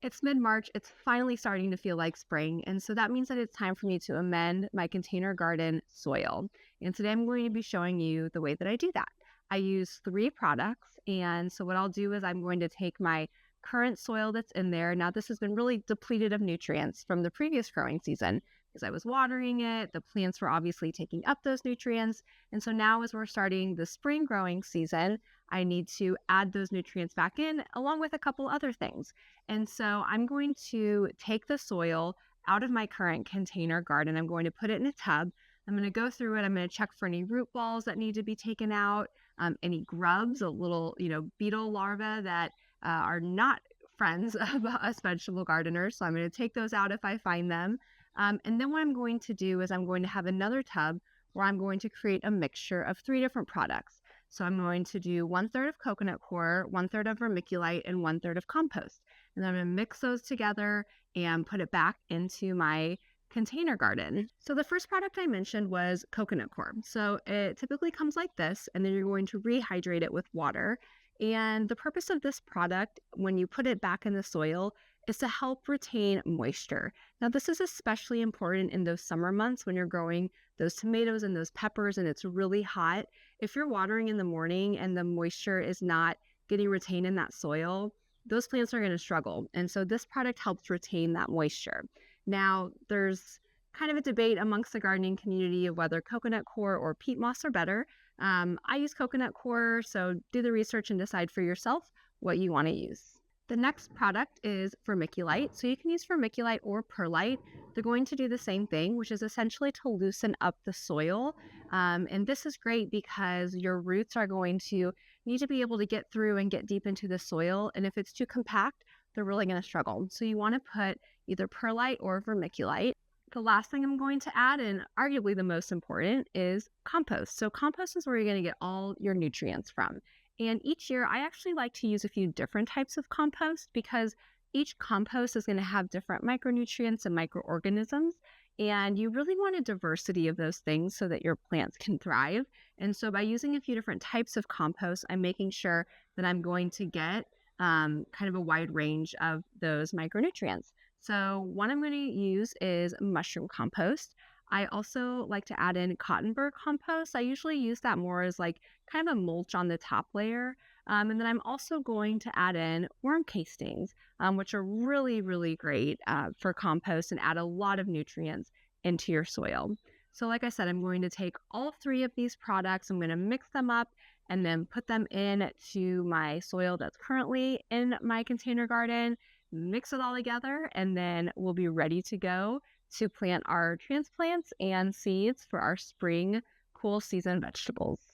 It's mid-March, it's finally starting to feel like spring, and so that means that it's time for me to amend my container garden soil. And today I'm going to be showing you the way that I do that. I use three products, and so what I'll do is I'm going to take my current soil that's in there. Now, this has been really depleted of nutrients from the previous growing season because I was watering it. The plants were obviously taking up those nutrients. And so now, as we're starting the spring growing season, I need to add those nutrients back in along with a couple other things. And so I'm going to take the soil out of my current container garden. I'm going to put it in a tub. I'm going to go through it. I'm going to check for any root balls that need to be taken out, any grubs, a little, beetle larvae that are not friends of us vegetable gardeners. So I'm going to take those out if I find them. And then what I'm going to do is I'm going to have another tub where I'm going to create a mixture of three different products. So I'm going to do 1/3 of coconut coir, 1/3 of vermiculite, and 1/3 of compost. And I'm going to mix those together and put it back into my container garden. So the first product I mentioned was coconut coir. So it typically comes like this, and then you're going to rehydrate it with water. And the purpose of this product, when you put it back in the soil, is to help retain moisture. Now, this is especially important in those summer months when you're growing those tomatoes and those peppers and it's really hot. If you're watering in the morning and the moisture is not getting retained in that soil, those plants are going to struggle. And so this product helps retain that moisture. Now, there's kind of a debate amongst the gardening community of whether coconut coir or peat moss are better. I use coconut coir, so do the research and decide for yourself what you want to use. The next product is vermiculite. So you can use vermiculite or perlite. They're going to do the same thing, which is essentially to loosen up the soil. And this is great because your roots are going to need to be able to get through and get deep into the soil. And if it's too compact, they're really going to struggle. So you want to put either perlite or vermiculite. The last thing I'm going to add, and arguably the most important, is compost. So compost is where you're going to get all your nutrients from. And each year, I actually like to use a few different types of compost because each compost is going to have different micronutrients and microorganisms. And you really want a diversity of those things so that your plants can thrive. And so by using a few different types of compost, I'm making sure that I'm going to get kind of a wide range of those micronutrients. So one I'm going to use is mushroom compost. I also like to add in cotton burr compost. I usually use that more as like kind of a mulch on the top layer. And then I'm also going to add in worm castings, which are really, really great for compost and add a lot of nutrients into your soil. So like I said, I'm going to take all three of these products, I'm going to mix them up and then put them into my soil that's currently in my container garden, mix it all together, and then we'll be ready to go to plant our transplants and seeds for our spring cool season vegetables.